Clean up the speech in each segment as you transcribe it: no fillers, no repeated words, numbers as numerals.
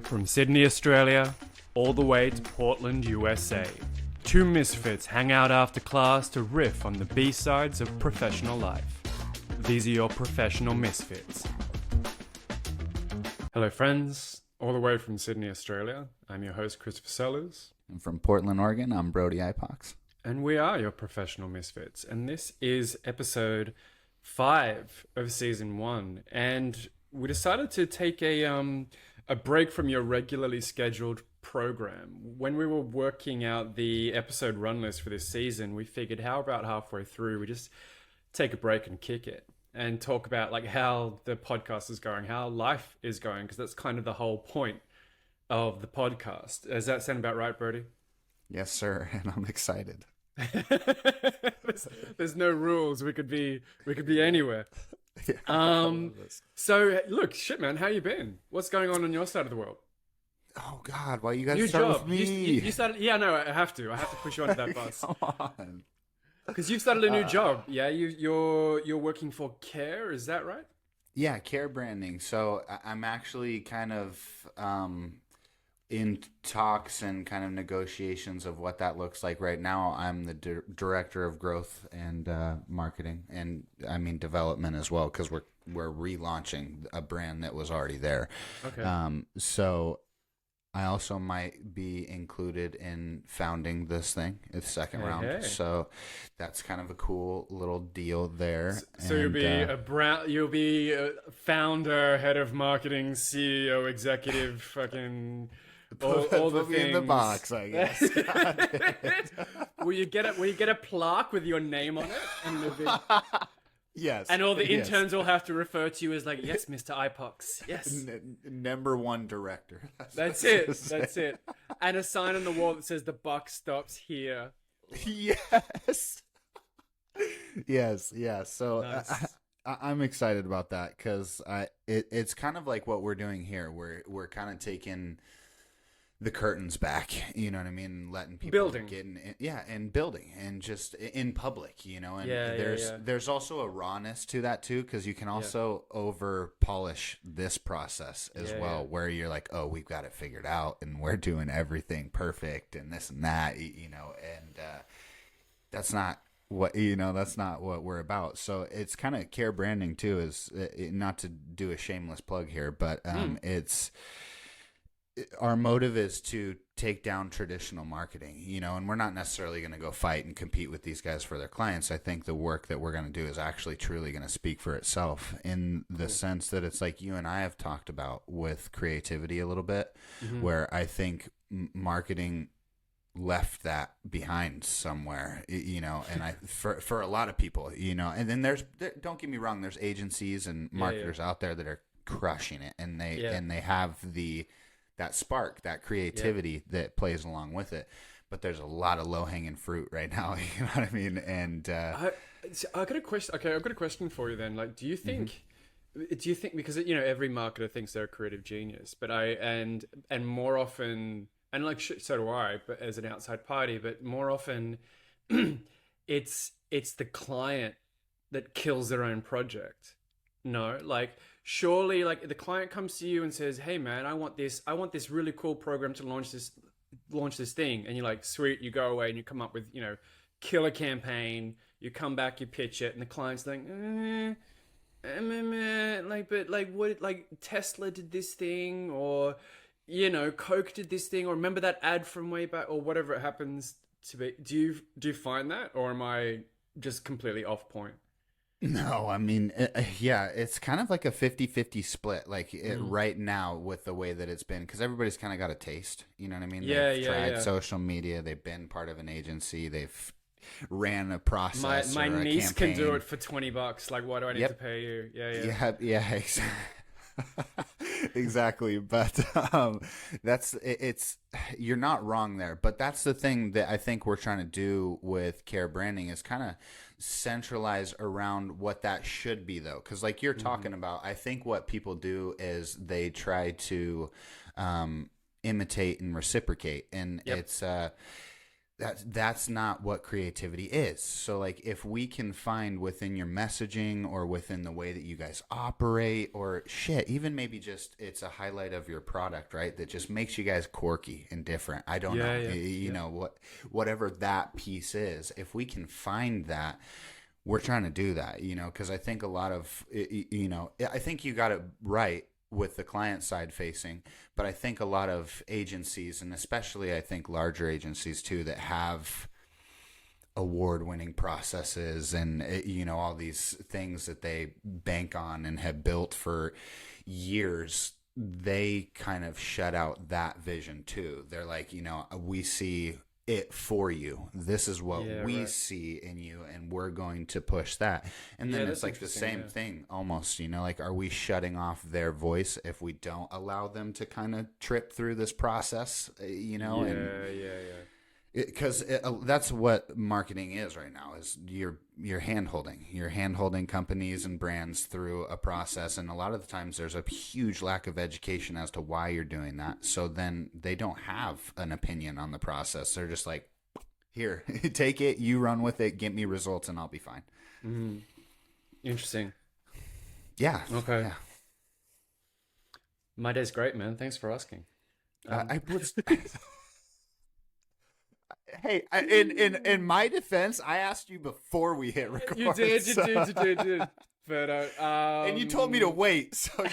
From Sydney, Australia, all the way to Portland, USA, two misfits hang out after class to riff on the B-sides of professional life. These are your Professional Misfits. Hello friends, all the way from Sydney, Australia. I'm your host, Christopher Sellers. And from Portland, Oregon, I'm Brody Ipox. And we are your Professional Misfits. And this is episode 5 of season 1. And we decided to take a break from your regularly scheduled program. When we were working out the episode run list for this season, we figured how about halfway through we just take a break and kick it and talk about like how the podcast is going, how life is going, because that's kind of the whole point of the podcast. Does that sound about right, Brody? Yes, sir, and I'm excited. there's no rules. We could be anywhere. Yeah, so look, shit, man, how you been? What's going on your side of the world? Oh God, why you guys New start job. with me? You started. Yeah, no, I have to push you onto that bus. Come on, Because you've started a new job. Yeah, you're working for Care. Is that right? Yeah, Care branding. So I'm actually kind of in talks and kind of negotiations of what that looks like right now. I'm the director of growth and marketing, and I mean development as well, because we're relaunching a brand that was already there. Okay. So I also might be included in founding this thing, the second round. Hey. So that's kind of a cool little deal there. So you'll be a founder, head of marketing, CEO, executive, fucking. All the put me things. in the box, I guess. Will you get a plaque with your name on it? Yes. And all the interns will have to refer to you as like, yes, Mr. Ipox. Yes. Number one director. That's it. That's it. And a sign on the wall that says the buck stops here. Yes. Yes. Yeah. So Nice. I'm excited about that because it's kind of like what we're doing here. We're kind of taking the curtains back, you know what I mean? Letting people get in, and building and just in public, you know, and there's also a rawness to that too, because you can also over polish this process as well, where you're like, oh, we've got it figured out and we're doing everything perfect and this and that, you know, and that's not what we're about. So it's kind of Care branding too, is not to do a shameless plug here, but our motive is to take down traditional marketing, you know, and we're not necessarily going to go fight and compete with these guys for their clients. I think the work that we're going to do is actually truly going to speak for itself in the sense that it's like you and I have talked about with creativity a little bit, where I think marketing left that behind somewhere, you know, and for a lot of people, you know, and then don't get me wrong, there's agencies and marketers out there that are crushing it, and they have that spark, that creativity that plays along with it. But there's a lot of low-hanging fruit right now, you know what I mean? And I got a question. Okay, I've got a question for you then. Like, do you think because you know every marketer thinks they're a creative genius, but and more often, and like so do I, but as an outside party, but more often, it's the client that kills their own project. No, like. Surely, like the client comes to you and says, "Hey, man, I want this really cool program to launch this thing," and you're like, "Sweet." You go away and you come up with, you know, killer campaign. You come back, you pitch it, and the client's like, but like what? Like Tesla did this thing, or you know, Coke did this thing, or remember that ad from way back, or whatever it happens to be. Do you find that, or am I just completely off point? No, I mean, it's kind of like a 50-50 split, like right now with the way that it's been, because everybody's kind of got a taste, you know what I mean? They've tried social media, they've been part of an agency, they've ran a process. My niece campaign. can do it for $20. Like, why do I need to pay you? Yeah, exactly. Exactly, but it's you're not wrong there, but that's the thing that I think we're trying to do with Care branding is kind of centralize around what that should be, though, because like you're talking about, I think what people do is they try to imitate and reciprocate, and it's that's not what creativity is. So like if we can find within your messaging or within the way that you guys operate or shit, even maybe just it's a highlight of your product, right? That just makes you guys quirky and different. I don't know. Yeah, yeah, You yeah. know whatever that piece is, if we can find that, we're trying to do that, you know, because I think a lot of, you know, I think you got it right with the client side facing, but I think a lot of agencies, and especially I think larger agencies too, that have award winning processes and, you know, all these things that they bank on and have built for years, they kind of shut out that vision too. They're like, you know, we see it for you. This is what Yeah, we right. see in you, and we're going to push that. And Yeah, then it's that's like the interesting. same Yeah. thing almost, you know, like, are we shutting off their voice if we don't allow them to kind of trip through this process, you know? And Yeah, yeah, yeah. because that's what marketing is right now, is you're hand holding companies and brands through a process, and a lot of the times there's a huge lack of education as to why you're doing that, so then they don't have an opinion on the process. They're just like, here, take it, you run with it, get me results, and I'll be fine. Mm. Interesting. Yeah. Okay. Yeah. My day's great, man. Thanks for asking. I was Hey, in my defense, I asked you before we hit You record, did, you so. did, you did, you did. But And you told me to wait. So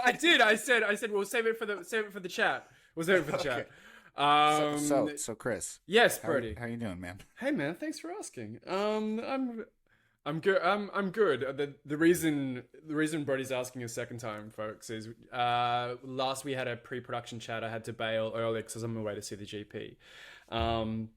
I did. I said, we'll save it for the chat. We'll save it for the okay. chat. So, Um, so Chris, yes, how Brody. how you doing, man? Hey, man. Thanks for asking. I'm good. I'm good. The reason Brody's asking a second time, folks, is last we had a pre-production chat. I had to bail early because I'm on my way to see the GP. Um,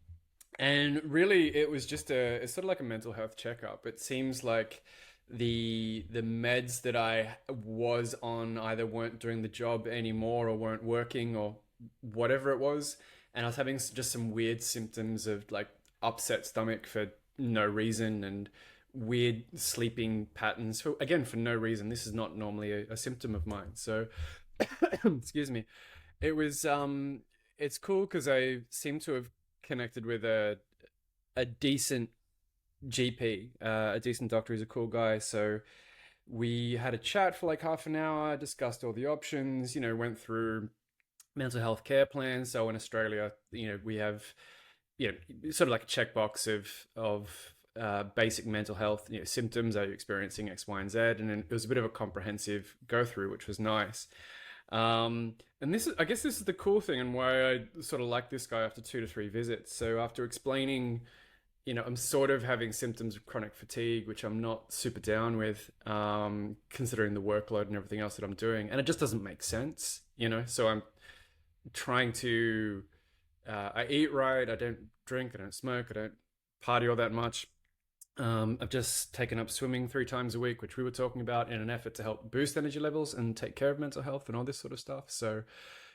and really, it was just it's sort of like a mental health checkup. It seems like the meds that I was on either weren't doing the job anymore or weren't working or whatever it was. And I was having just some weird symptoms of like upset stomach for no reason and weird sleeping patterns for no reason. This is not normally a symptom of mine. So excuse me. It was it's cool because I seem to have connected with a decent GP, a decent doctor. He's a cool guy. So we had a chat for like half an hour, discussed all the options, went through mental health care plans. So in Australia, we have, sort of like a checkbox of basic mental health, symptoms. Are you experiencing X, Y, and Z? And then it was a bit of a comprehensive go through, which was nice. And I guess this is the cool thing and why I sort of like this guy after 2 to 3 visits. So after explaining, I'm sort of having symptoms of chronic fatigue, which I'm not super down with, considering the workload and everything else that I'm doing. And it just doesn't make sense, So I'm trying to, I eat right, I don't drink, I don't smoke, I don't party all that much. I've just taken up swimming 3 times a week, which we were talking about, in an effort to help boost energy levels and take care of mental health and all this sort of stuff. So,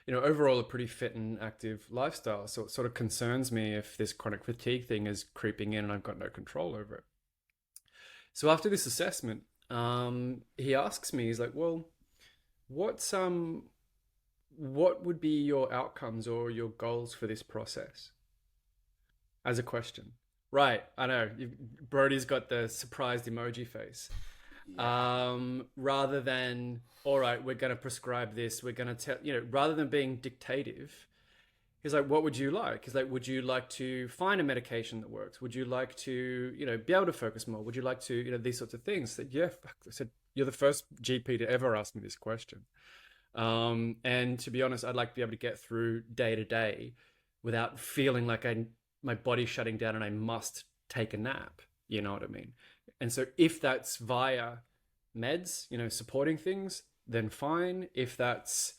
overall, a pretty fit and active lifestyle. So it sort of concerns me if this chronic fatigue thing is creeping in and I've got no control over it. So after this assessment, he asks me, he's like, "Well, what would be your outcomes or your goals for this process?" As a question. Right, I know. Brody's got the surprised emoji face. Yeah. Rather than, all right, we're going to prescribe this, we're going to tell, rather than being dictative, he's like, what would you like? He's like, would you like to find a medication that works? Would you like to, be able to focus more? Would you like to, these sorts of things? I said, yeah, fuck. I said, you're the first GP to ever ask me this question. And to be honest, I'd like to be able to get through day to day without feeling like my body's shutting down and I must take a nap. You know what I mean? And so if that's via meds, supporting things, then fine. If that's,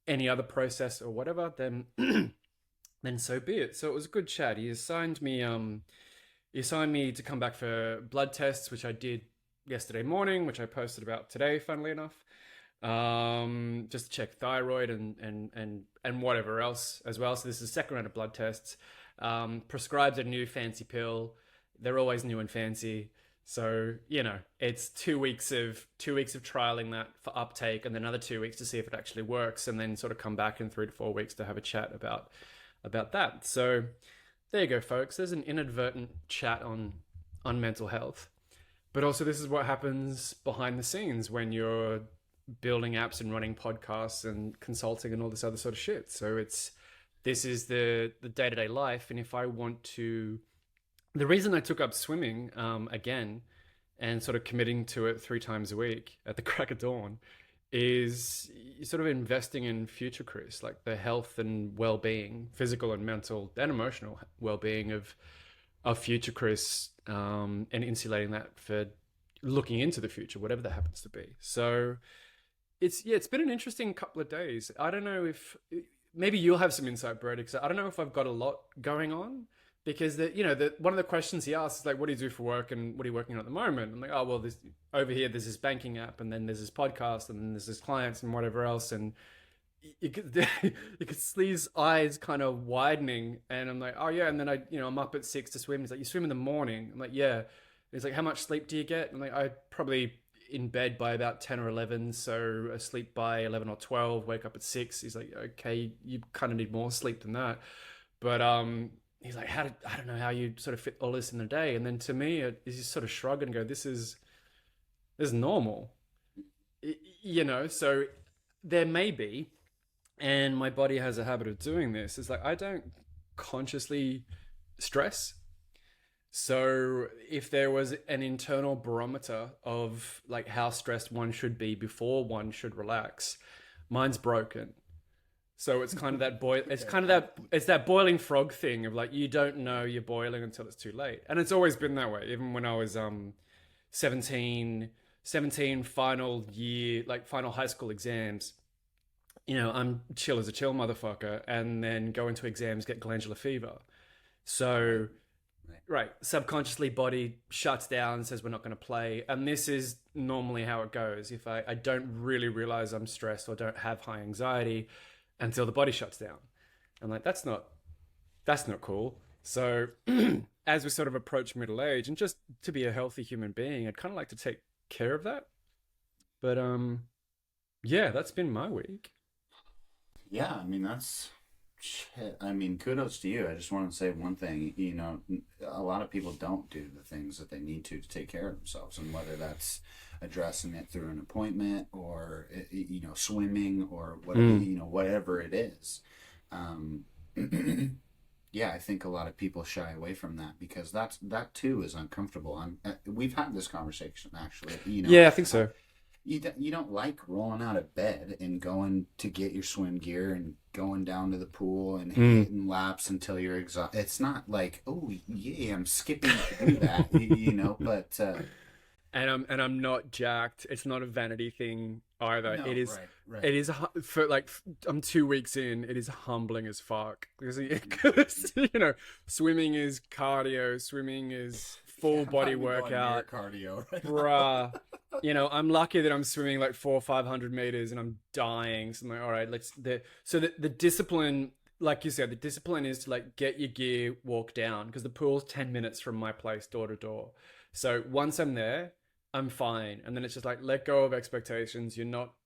any other process or whatever, then then so be it. So it was a good chat. He assigned me to come back for blood tests, which I did yesterday morning, which I posted about today, funnily enough. Just to check thyroid and whatever else as well. So this is the second round of blood tests. Prescribed a new fancy pill. They're always new and fancy. So, it's 2 weeks of trialing that for uptake, and then another 2 weeks to see if it actually works, and then sort of come back in 3 to 4 weeks to have a chat about that. So there you go, folks. There's an inadvertent chat on mental health. But also, this is what happens behind the scenes when you're building apps and running podcasts and consulting and all this other sort of shit. So this is the day-to-day life. And if I want to, the reason I took up swimming again and sort of committing to it 3 times a week at the crack of dawn is sort of investing in future Chris, like the health and well-being, physical and mental and emotional well-being of future Chris, and insulating that for looking into the future, whatever that happens to be. So it's been an interesting couple of days. I don't know if maybe you'll have some insight, Brett, because I don't know if I've got a lot going on. Because one of the questions he asks is like, "What do you do for work, and what are you working on at the moment?" I'm like, "Oh well, this over here, there's this banking app, and then there's this podcast, and then there's this clients, and whatever else." And you could you could see his eyes kind of widening, and I'm like, "Oh yeah," and then I'm up at 6 to swim. He's like, "You swim in the morning?" I'm like, "Yeah." And he's like, "How much sleep do you get?" I'm like, "I probably in bed by about 10 or 11, so asleep by 11 or 12, wake up at 6." He's like, "Okay, you kind of need more sleep than that," but he's like, I don't know how you sort of fit all this in a day. And then to me, is you sort of shrug and go, this is normal, so there may be, and my body has a habit of doing this. It's like, I don't consciously stress. So if there was an internal barometer of like how stressed one should be before one should relax, mine's broken. So it's kind of that it's that boiling frog thing of like, you don't know you're boiling until it's too late. And it's always been that way. Even when I was 17, final year, like final high school exams, I'm chill as a chill motherfucker, and then go into exams, get glandular fever. So right, subconsciously body shuts down, says we're not going to play. And this is normally how it goes. If I don't really realize I'm stressed or don't have high anxiety until the body shuts down. I'm like, that's not cool. So as we sort of approach middle age, and just to be a healthy human being, I'd kind of like to take care of that. But yeah, that's been my week. Yeah, I mean, that's shit. I mean, kudos to you. I just want to say one thing. A lot of people don't do the things that they need to take care of themselves, and whether that's addressing it through an appointment or swimming or whatever, whatever it is. Yeah, I think a lot of people shy away from that because that too is uncomfortable. We've had this conversation actually. Yeah, I think so. You don't like rolling out of bed and going to get your swim gear and going down to the pool and hitting laps until you're exhausted. It's not like, oh yeah, I'm skipping to do that, but and I'm not jacked. It's not a vanity thing either. No, it is right. It is for like, I'm 2 weeks in. It is humbling as fuck because swimming is cardio. Swimming is full body workout. Cardio, right? Bruh. I'm lucky that I'm swimming like 400 or 500 meters and I'm dying. So I'm like, all right, the discipline, like you said, the discipline is to like get your gear, walk down, because the pool's 10 minutes from my place, door to door. So once I'm there, I'm fine. And then it's just like, let go of expectations.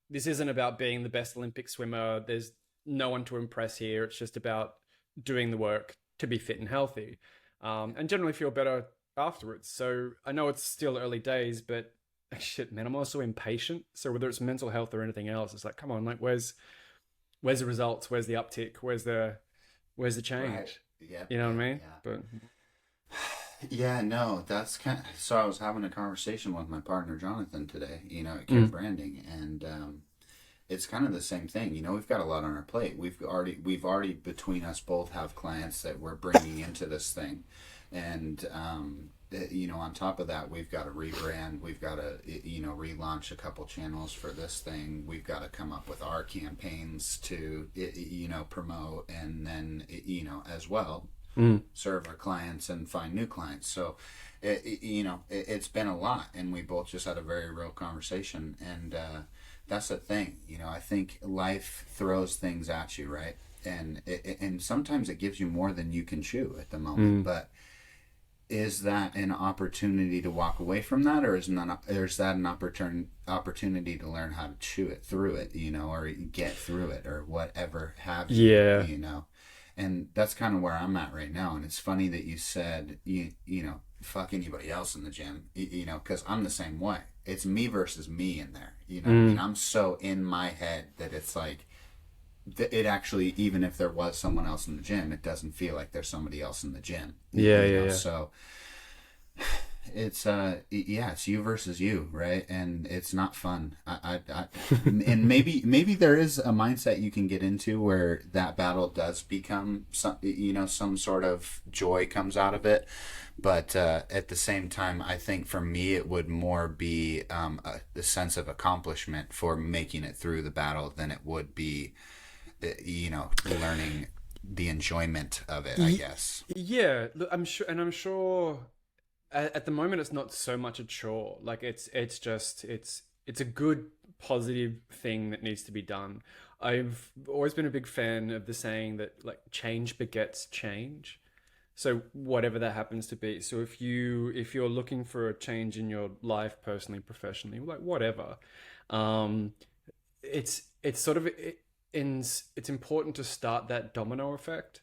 This isn't about being the best Olympic swimmer. There's no one to impress here. It's just about doing the work to be fit and healthy, and generally feel better afterwards. So I know it's still early days, but shit, man, I'm also impatient. So whether it's mental health or anything else, it's like, come on, like, where's the results? Where's the uptick? Where's the change? Right. Yeah, you know what I mean? Yeah. But yeah, no, that's kind of, so I was having a conversation with my partner Jonathan today, at Care Branding, and it's kind of the same thing. We've got a lot on our plate. We've already between us both have clients that we're bringing into this thing, and on top of that, we've got to rebrand. We've got to relaunch a couple channels for this thing. We've got to come up with our campaigns to promote, and then as well serve our clients and find new clients. So it's been a lot, and we both just had a very real conversation, and that's the thing. I think life throws things at you, right? And sometimes it gives you more than you can chew at the moment, but is that an opportunity to walk away from that, or is that an opportunity to learn how to chew it through it, or get through it, or whatever have you, And that's kind of where I'm at right now. And it's funny that you said, you know, fuck anybody else in the gym, you know, because I'm the same way. It's me versus me in there. You know what I mean? I'm so in my head that it's like, it actually, even if there was someone else in the gym, it doesn't feel like there's somebody else in the gym. Yeah. So it's yeah, it's you versus you, right? And it's not fun. And maybe there is a mindset you can get into where that battle does become some, you know, some sort of joy comes out of it. But at the same time, I think for me it would more be the sense of accomplishment for making it through the battle than it would be, you know, learning the enjoyment of it, I guess. Yeah, look, I'm sure at the moment it's not so much a chore. Like it's just it's a good positive thing that needs to be done. I've always been a big fan of the saying that like change begets change. So whatever that happens to be. So if you're looking for a change in your life personally, professionally, like whatever, um, it's sort of it's important to start that domino effect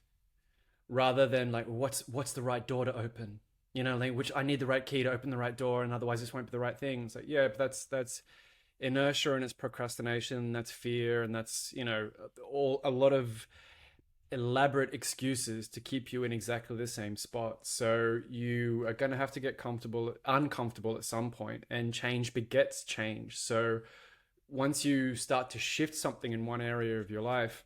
rather than like what's the right door to open, you know, like which I need the right key to open the right door and otherwise this won't be the right thing. It's like, yeah, but that's inertia and it's procrastination, that's fear, and that's, you know, all a lot of elaborate excuses to keep you in exactly the same spot. So you are going to have to get uncomfortable at some point, and change begets change. So once you start to shift something in one area of your life,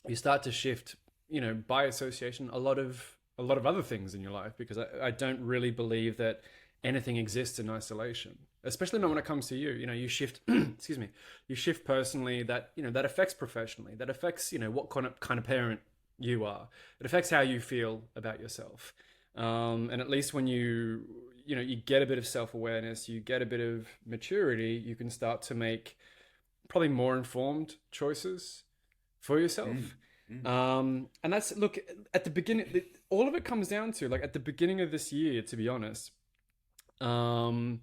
you start to shift, you know, by association, a lot of other things in your life, because I don't really believe that anything exists in isolation, especially not when it comes to you. You know, you shift, excuse me, you shift personally, that, you know, that affects professionally, that affects, you know, what kind of parent you are. It affects how you feel about yourself. And at least when you know, you get a bit of self-awareness, you get a bit of maturity, you can start to make probably more informed choices for yourself. And that's, look, at the beginning, all of it comes down to, like, at the beginning of this year, to be honest, I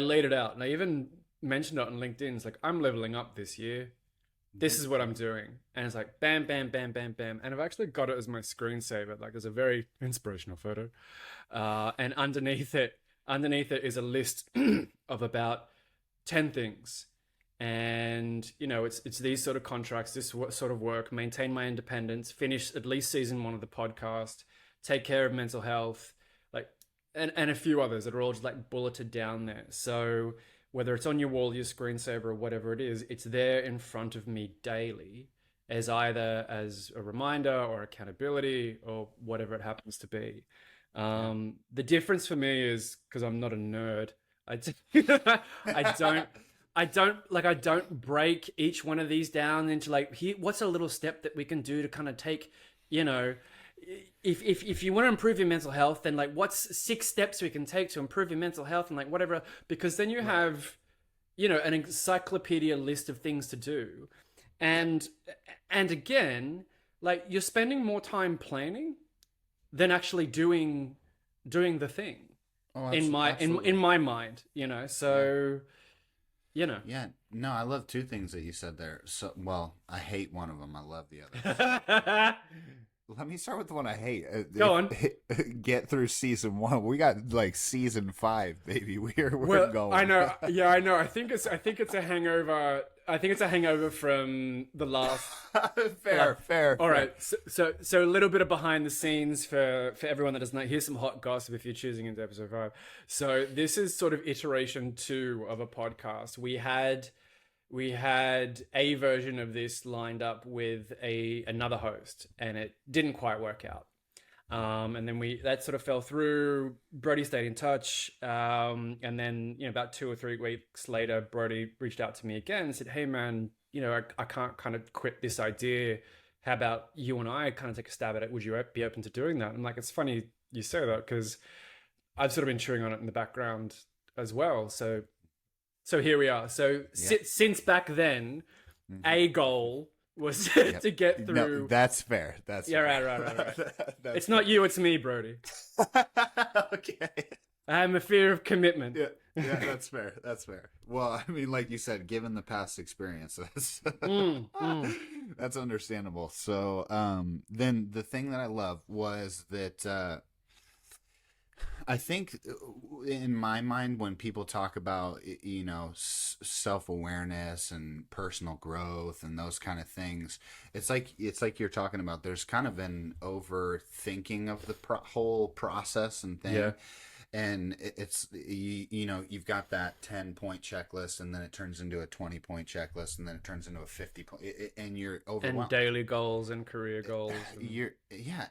laid it out, and I even mentioned it on LinkedIn. It's like, I'm leveling up this year. This is what I'm doing. And it's like, bam, bam, bam, bam, bam. And I've actually got it as my screensaver. Like, there's a very inspirational photo. And underneath it is a list of about 10 things. And, you know, it's these sort of contracts, this sort of work, maintain my independence, finish at least season 1 of the podcast, take care of mental health, like, and a few others that are all just like bulleted down there. So whether it's on your wall, your screensaver, or whatever it is, it's there in front of me daily as either as a reminder or accountability or whatever it happens to be. The difference for me is, because I'm not a nerd, I don't break each one of these down into like, here, what's a little step that we can do to kind of take, you know, if you want to improve your mental health, then like, what's 6 steps we can take to improve your mental health, and like whatever, because then you have, you know, an encyclopedia list of things to do. And again, like, you're spending more time planning than actually doing the thing. Oh, in my mind, you know. So you know. Yeah, no, I love 2 things that you said there. So, well, I hate one of them. I love the other. Let me start with the one I hate. Go on. Get through season 1. We got like season 5, baby. We're going. I know. Yeah, I know. I think it's a hangover. I think it's a hangover from the last. Fair. All right. So a little bit of behind the scenes for everyone that doesn't know. Here's some hot gossip if you're choosing into episode 5. So this is sort of iteration 2 of a podcast. We had a version of this lined up with another host, and it didn't quite work out. And then that sort of fell through. Brody stayed in touch. And then, you know, about 2 or 3 weeks later, Brody reached out to me again and said, "Hey man, you know, I can't kind of quit this idea. How about you and I kind of take a stab at it? Would you be open to doing that?" I'm like, it's funny you say that, because I've sort of been chewing on it in the background as well. So here we are. So since back then, a goal was to get through. No, that's fair. Right. It's not you, it's me, Brody. Okay. I have a fear of commitment. Yeah, yeah, that's fair. That's fair. Well, I mean, like you said, given the past experience, that's understandable. So, then the thing that I love was that I think in my mind, when people talk about, self awareness and personal growth and those kind of things, it's like you're talking about. There's kind of an overthinking of the whole process and thing. Yeah. And it's you've got that 10-point checklist, and then it turns into a 20-point checklist, and then it turns into a 50-point, and you're overwhelmed. And daily goals and career goals. And...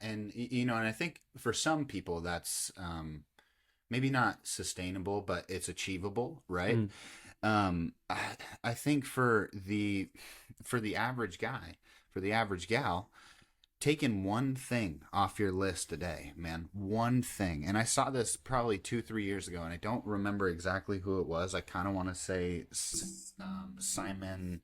And and I think for some people that's maybe not sustainable, but it's achievable, right? I think for the average guy, for the average gal, taking one thing off your list a day, man, one thing. And I saw this probably 2-3 years ago, and I don't remember exactly who it was. I kind of want to say Simon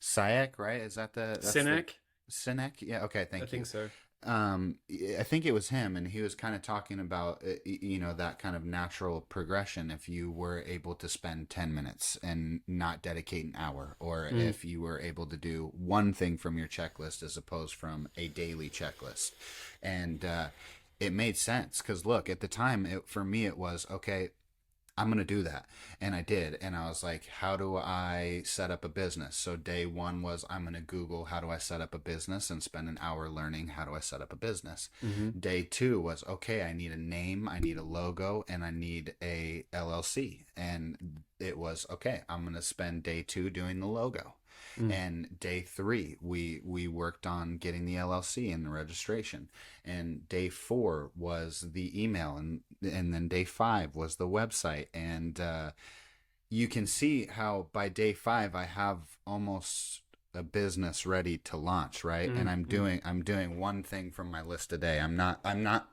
Sinek, right? Is that Sinek? Sinek? Yeah. Okay. Thank you. I think so. I think it was him, and he was kind of talking about that kind of natural progression. If you were able to spend 10 minutes and not dedicate an hour, or if you were able to do one thing from your checklist as opposed from a daily checklist. And it made sense, because look, at the time, for me it was, okay, I'm going to do that. And I did. And I was like, how do I set up a business? So day one was, I'm going to Google, how do I set up a business, and spend an hour learning how do I set up a business. Day two was, okay, I need a name, I need a logo, and I need a LLC. And it was, okay, I'm going to spend day two doing the logo. And day three, we worked on getting the LLC and the registration. And day four was the email, and then day five was the website. And you can see how by day five I have almost a business ready to launch, right? And I'm doing one thing from my list a day. I'm not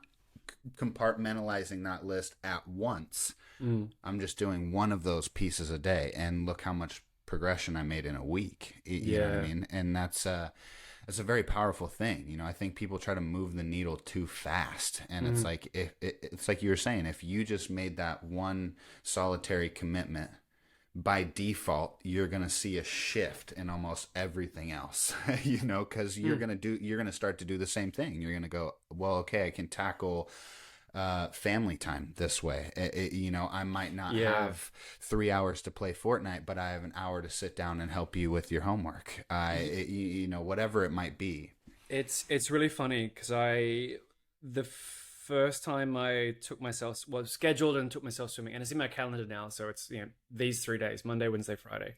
compartmentalizing that list at once. I'm just doing one of those pieces a day, and look how much progression I made in a week. You know what I mean? And that's a very powerful thing. I think people try to move the needle too fast, and it's like, it's like you were saying, if you just made that one solitary commitment, by default you're going to see a shift in almost everything else. Because you're going to start to do the same thing. You're going to go, well, okay, I can tackle family time this way. I might not have 3 hours to play Fortnite, but I have an hour to sit down and help you with your homework. Whatever it might be. It's really funny, because the first time I was scheduled and took myself swimming, and it's in my calendar now, so it's these 3 days, Monday, Wednesday, Friday.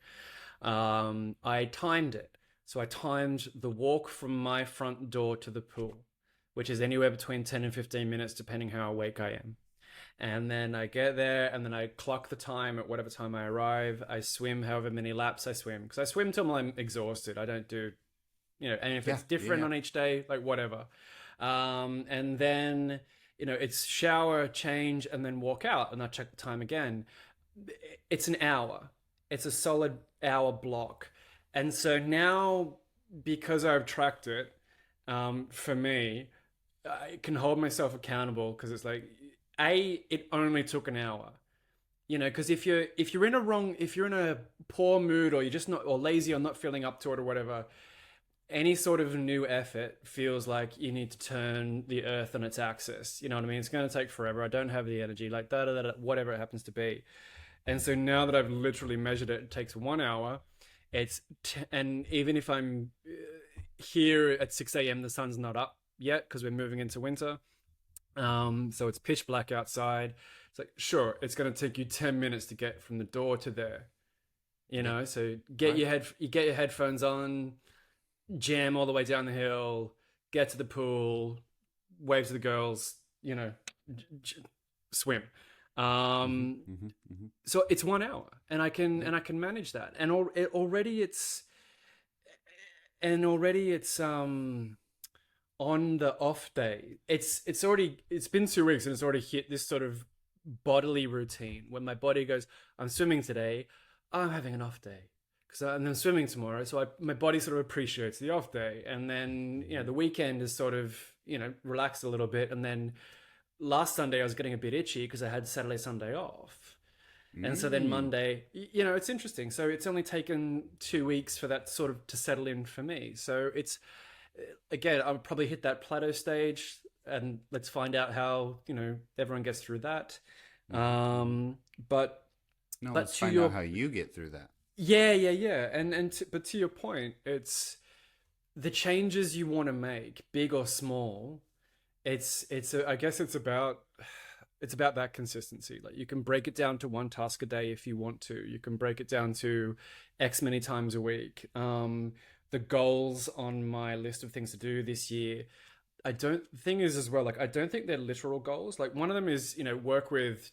I timed it. So I timed the walk from my front door to the pool, which is anywhere between 10 and 15 minutes, depending how awake I am. And then I get there, and then I clock the time at whatever time I arrive. I swim however many laps I swim, because I swim till I'm exhausted. I don't do, and if it's different on each day, like whatever. And then, it's shower, change, and then walk out, and I check the time again. It's an hour. It's a solid hour block. And so now, because I've tracked it, for me, I can hold myself accountable, because it's like, it only took an hour, because if you're in a poor mood, or you're just not, or lazy, or not feeling up to it, or whatever, any sort of new effort feels like you need to turn the earth on its axis. You know what I mean? It's going to take forever. I don't have the energy, like whatever it happens to be. And so now that I've literally measured it, it takes 1 hour. And even if I'm here at 6 a.m., the sun's not up yet, because we're moving into winter. So it's pitch black outside. It's like, sure, it's going to take you 10 minutes to get from the door to there. So get your headphones on, jam all the way down the hill, get to the pool, wave to the girls, swim. So it's 1 hour, and I can manage that. And already it's on the off day, it's been 2 weeks, and it's already hit this sort of bodily routine when my body goes, I'm swimming today, I'm having an off day, and then swimming tomorrow. So my body sort of appreciates the off day, and then the weekend is sort of relaxed a little bit, and then last Sunday I was getting a bit itchy because I had Saturday, Sunday off. And so then Mm. Monday, it's interesting. So it's only taken 2 weeks for that sort of to settle in for me. So it's, again, I'll probably hit that plateau stage and let's find out how, everyone gets through that. Mhm. Um, but, No, but let's to find out your, how you get through that. yeah, yeah, yeah. But to your point, it's the changes you want to make, big or small. I guess it's about that consistency. Like you can break it down to one task a day if you want to. You can break it down to X many times a week. The goals on my list of things to do this year, I don't thing is as well, like I don't think they're literal goals. Like one of them is, work with,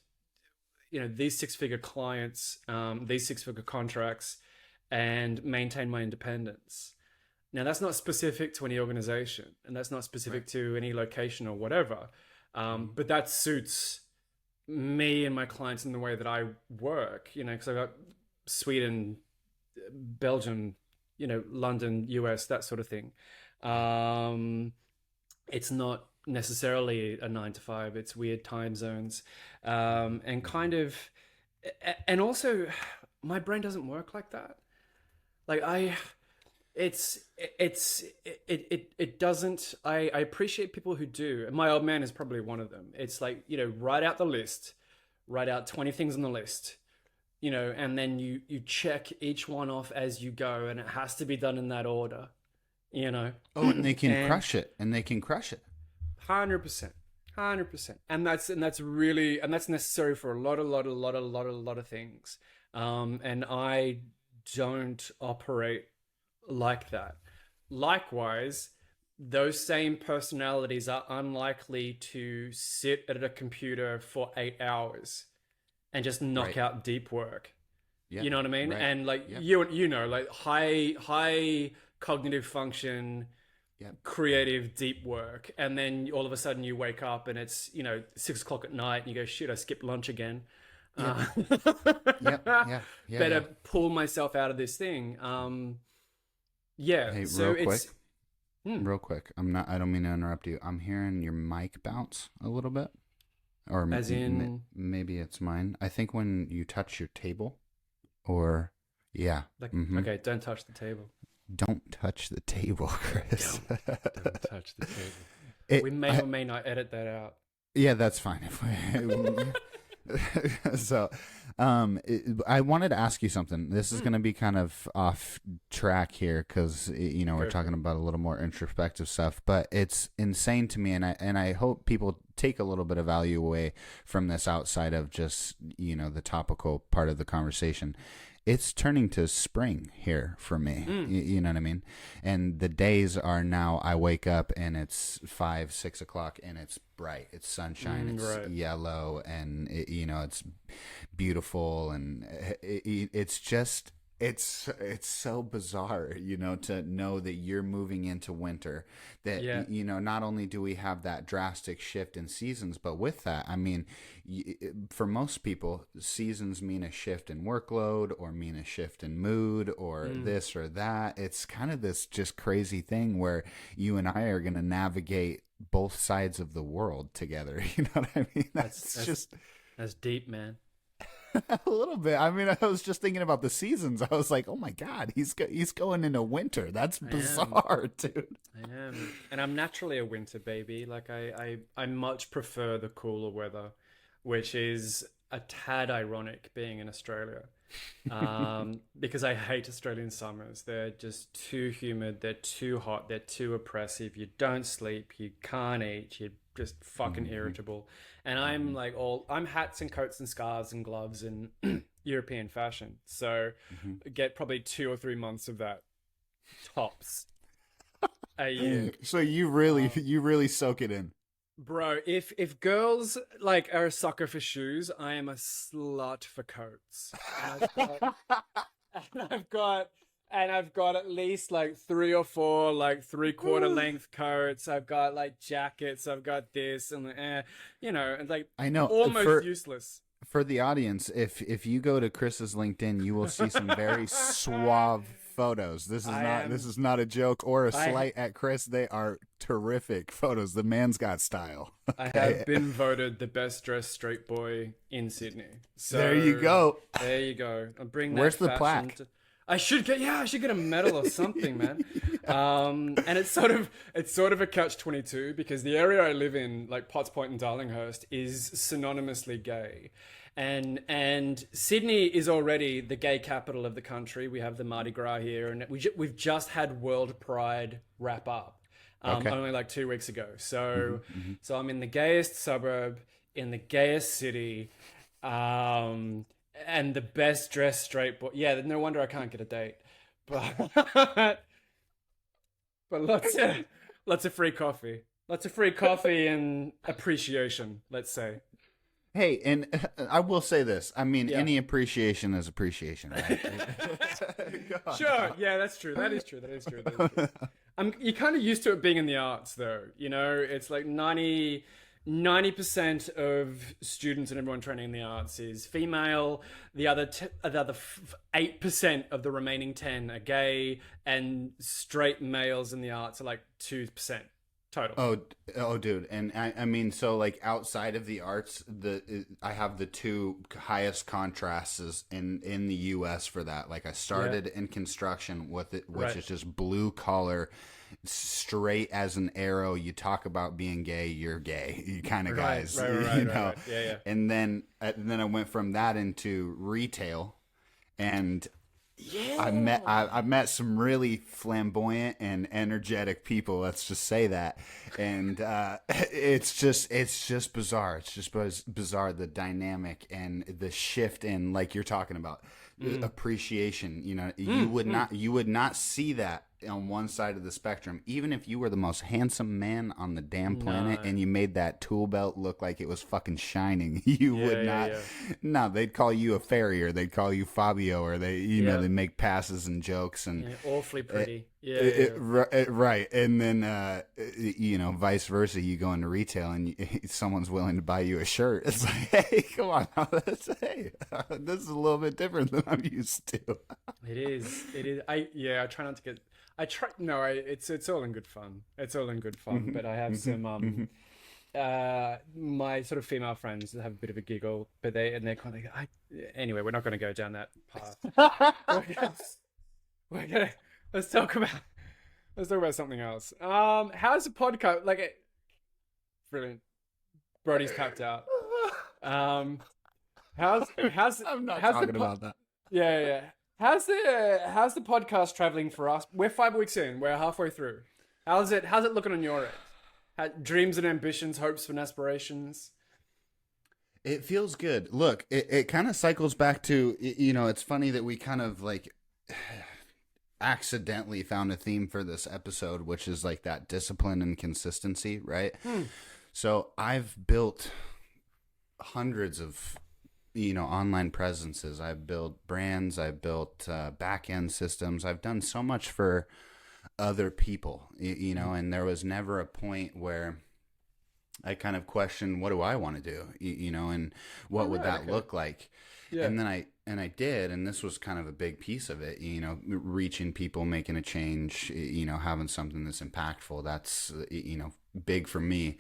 these six-figure clients, these six-figure contracts, and maintain my independence. Now, that's not specific to any organization, and that's not Right. specific to any location or whatever. Mhm. But that suits me and my clients in the way that I work, because I've got Sweden, Belgium, London, US, that sort of thing. Yeah. Um, it's not necessarily a 9 to 5, it's weird time zones. Mhm. And kind Mhm. of, and also, my brain doesn't work like that. Like, it's it doesn't. I appreciate people who do, and my old man is probably one of them. It's like, write out the list, write out 20 things on the list, and then you check each one off as you go, and it has to be done in that order, you know Oh, and they can and crush it, and they can crush it. 100%, 100%. And that's necessary for a lot of things. And I don't operate like that. Likewise, those same personalities are unlikely to sit at a computer for 8 hours and just knock Right. out deep work. You Yep. know what I mean? Right. And like Yep. like high cognitive function, Yep. creative, deep work, and then all of a sudden you wake up and it's 6 o'clock at night and you go, shit, I skipped lunch again. Yep. Uh, Yep. Yeah. Yeah. better Yeah. pull myself out of this thing. Yeah. Hey, So real it's quick, real quick. I'm not. I don't mean to interrupt you. I'm hearing your mic bounce a little bit, or as in maybe it's mine. I think when you touch your table, or yeah. like, Mm-hmm. okay, don't touch the table. Don't touch the table, Chris. Don't touch the table. it. We may or may not edit that out. Yeah, that's fine. So, I wanted to ask you something. This is going to be kind of off track here because we're Go for talking it. about a little more introspective stuff, but it's insane to me, and I hope people take a little bit of value away from this outside of just the topical part of the conversation. It's turning to spring here for me. You know what I mean? And the days are now, I wake up and it's 5, 6 o'clock and it's bright. It's sunshine. It's Right. yellow and it's beautiful. And it's just, it's so bizarre, to know that you're moving into winter, that, Yeah. not only do we have that drastic shift in seasons, but with that, I mean, for most people, seasons mean a shift in workload or mean a shift in mood or this or that. It's kind of this just crazy thing where you and I are going to navigate both sides of the world together. You know what I mean? That's That's that's just that's deep, man. a little bit. I mean, I was just thinking about the seasons. I was like, oh my God, he's going into winter. That's I am. bizarre, dude. I am. And I'm naturally a winter baby. Like I much prefer the cooler weather, which is a tad ironic being in Australia. Because I hate Australian summers. They're just too humid, they're too hot, they're too oppressive. You don't sleep, you can't eat, you're just fucking Hmm. irritable. And I'm Hmm. like I'm hats and coats and scarves and gloves and European fashion. So Hmm. get probably 2 or 3 months of that tops a year. So Um, you really soak it in. Bro, if girls like are a sucker for shoes, I am a slut for coats. And and I've got I've got at least like 3 or 4 like 3/4 length coats. I've got like jackets. I've got this and and like I know. almost useless. For the audience, if you go to Chris's LinkedIn, you will see some very suave photos. This I is not a joke or a I slight at Chris. They are terrific photos. The man's got style. I Okay. have been voted the best dressed straight boy in Sydney. There you So go. there you go. I'll bring that Where's the fashion plaque? to, I should get a medal or something, man. And it's sort of a catch-22 because the area I live in, like Potts Point and Darlinghurst, is synonymously gay. And Sydney is already the gay capital of the country. We have the Mardi Gras here, and we've just had World Pride wrap up. Okay. Only like 2 weeks ago. So, Mm-hmm. so I'm in the gayest suburb, in the gayest city, and the best dressed straight boy. Yeah, no wonder I can't get a date. But, but lots of free coffee, and appreciation. Let's say. Hey, and I will say this. I mean, Yeah. any appreciation is appreciation, right? Sure. Yeah, that's true. That is true. You're kind of used to it being in the arts, though. You know, it's like 90% of students and everyone training in the arts is female. The other 8% of the remaining 10 are gay, and straight males in the arts are like 2% total. Oh, dude, and I mean, so like outside of the arts, I have the two highest contrasts in the U.S. for that. Like I started in construction with it, which Right. is just blue collar, straight as an arrow. You talk about being gay, you're gay, you kind of guys, you know. Right. Yeah. And then I went from that into retail, and Yeah. I met some really flamboyant and energetic people. Let's just say that, and it's just bizarre. It's just bizarre, the dynamic and the shift in, like you're talking about, appreciation. You know, you would not see that on one side of the spectrum, even if you were the most handsome man on the damn planet and you made that tool belt look like it was fucking shining. You would not. Yeah. No, they'd call you a farrier. They'd call you Fabio, or they make passes and jokes and Awfully pretty. right. And then vice versa. You go into retail and someone's willing to buy you a shirt. It's like, hey, come on, this is a little bit different than I'm used to. It is. I try not to get. It's all in good fun. It's all in good fun. But I have some my sort of female friends that have a bit of a giggle, but they're kind of like, anyway, we're not going to go down that path. Let's talk about something else. How's the podcast? Brilliant. Brody's tapped out. How's I'm not how's talking about that. Yeah. How's the podcast traveling for us? We're 5 weeks in. We're halfway through. How's it looking on your end? Dreams and ambitions, hopes and aspirations. It feels good. Look, it kind of cycles back to, it's funny that we kind of like accidentally found a theme for this episode, which is like that discipline and consistency, right? So I've built hundreds of online presences. I've built brands. I've built back-end systems. I've done so much for other people, and there was never a point where I kind of questioned, what do I want to do, and what would that look like? Yeah. And then I did, and this was kind of a big piece of it, reaching people, making a change, having something that's impactful. That's, big for me.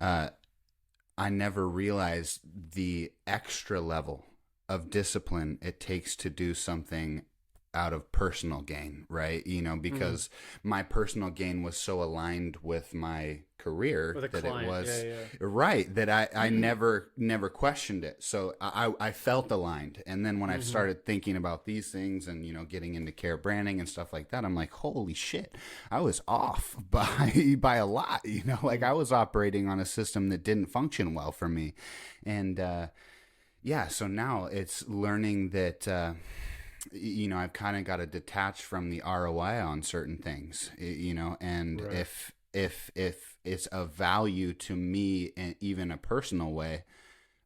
I never realized the extra level of discipline it takes to do something out of personal gain, right? Because my personal gain was so aligned with my career that client. It was right, that I never questioned it. So I felt aligned. And then when I started thinking about these things and, getting into care branding and stuff like that, I'm like, holy shit, I was off by a lot, I was operating on a system that didn't function well for me. And, so now it's learning that, I've kind of got to detach from the ROI on certain things, and right. if it's of value to me in even a personal way,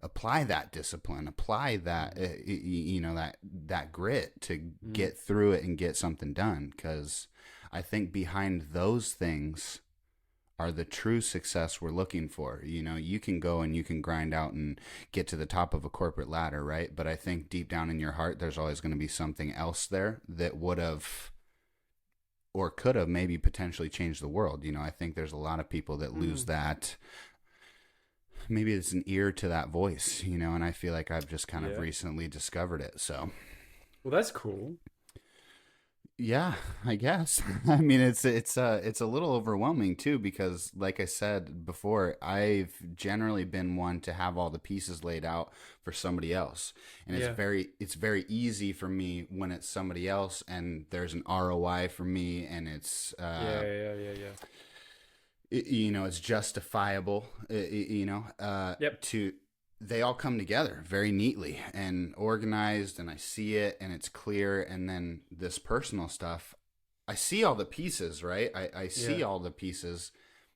apply that discipline, apply that, that grit to get through it and get something done. 'Cause I think behind those things are the true success we're looking for. You can go and you can grind out and get to the top of a corporate ladder, right? But I think deep down in your heart, there's always going to be something else there that would have or could have maybe potentially changed the world. I think there's a lot of people that lose that. Maybe it's an ear to that voice, and I feel like I've just kind of recently discovered it. So, well, that's cool. Yeah, I guess. I mean, it's a little overwhelming too because, like I said before, I've generally been one to have all the pieces laid out for somebody else, and it's very easy for me when it's somebody else, and there's an ROI for me, and it's it's justifiable, to they all come together very neatly and organized, and I see it and it's clear. And then this personal stuff, I see all the pieces, right? I see all the pieces,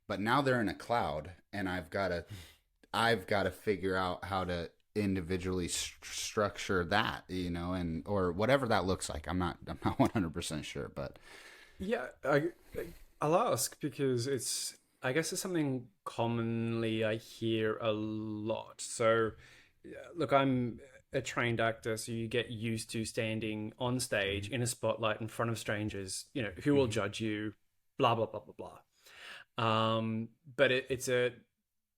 but now they're in a cloud, and I've got to figure out how to individually structure that, and or whatever that looks like. I'm not 100% sure, but I'll ask because I guess it's something commonly I hear a lot. So, look, I'm a trained actor, so you get used to standing on stage in a spotlight in front of strangers, who will judge you, blah, blah, blah, blah, blah. But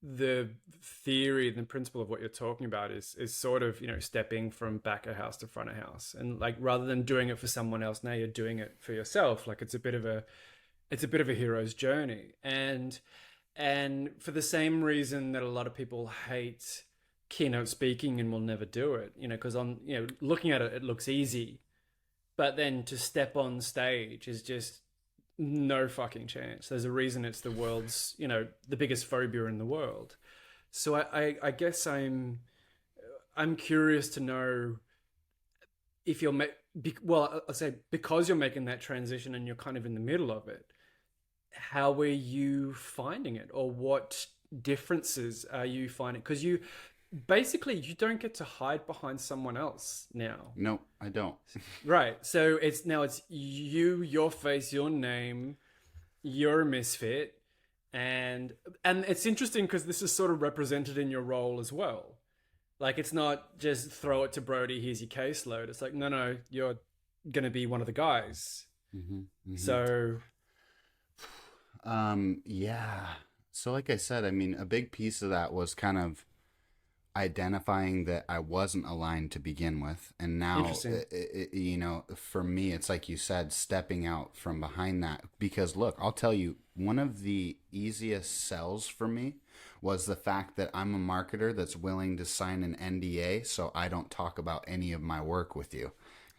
the theory and the principle of what you're talking about is sort of, stepping from back of house to front of house. And like, rather than doing it for someone else, now you're doing it for yourself. Like it's a bit of a hero's journey. And for the same reason that a lot of people hate keynote speaking and will never do it, because looking at it, it looks easy, but then to step on stage is just no fucking chance. There's a reason it's the world's, the biggest phobia in the world. So I guess I'm curious to know if you're, I'll say because you're making that transition and you're kind of in the middle of it, how are you finding it, or what differences are you finding? Because you don't get to hide behind someone else now. No, I don't. Right. So it's you, your face, your name, you're a misfit. And it's interesting because this is sort of represented in your role as well. Like, it's not just throw it to Brody, here's your caseload. It's like, no, you're going to be one of the guys. Mm-hmm, mm-hmm. So... So like I said, I mean, a big piece of that was kind of identifying that I wasn't aligned to begin with. And now, for me, it's like you said, stepping out from behind that. Because look, I'll tell you, one of the easiest sells for me was the fact that I'm a marketer that's willing to sign an NDA so I don't talk about any of my work with you.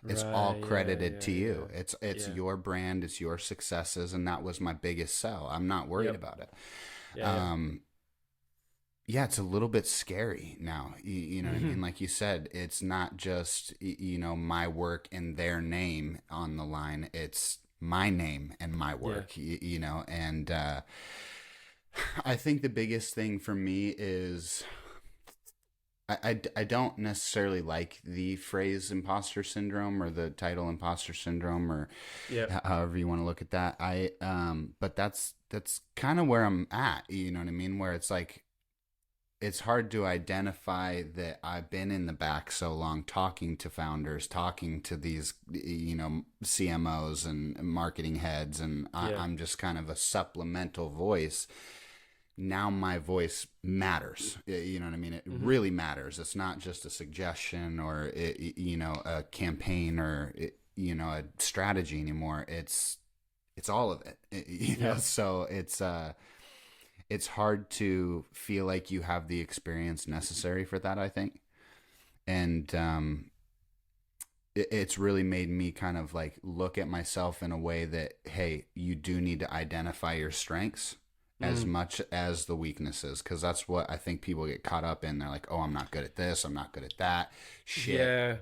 It's all credited to you. It's your brand, it's your successes, and that was my biggest sell. I'm not worried about it. It's a little bit scary now. You know what I mean? Like you said, it's not just my work and their name on the line. It's my name and my work. And I think the biggest thing for me is I don't necessarily like the phrase imposter syndrome or the title imposter syndrome or however you want to look at that. But that's kind of where I'm at, you know what I mean? Where it's like, it's hard to identify that I've been in the back so long talking to founders, talking to these, CMOs and marketing heads. And I'm just kind of a supplemental voice. Now my voice matters. You know what I mean? It really matters. It's not just a suggestion or, a campaign or, a strategy anymore. It's all of it, So it's hard to feel like you have the experience necessary for that, I think. And, it's really made me kind of like look at myself in a way that, hey, you do need to identify your strengths as much as the weaknesses, because that's what I think people get caught up in. They're like, oh, I'm not good at this, I'm not good at that. Shit. Yeah.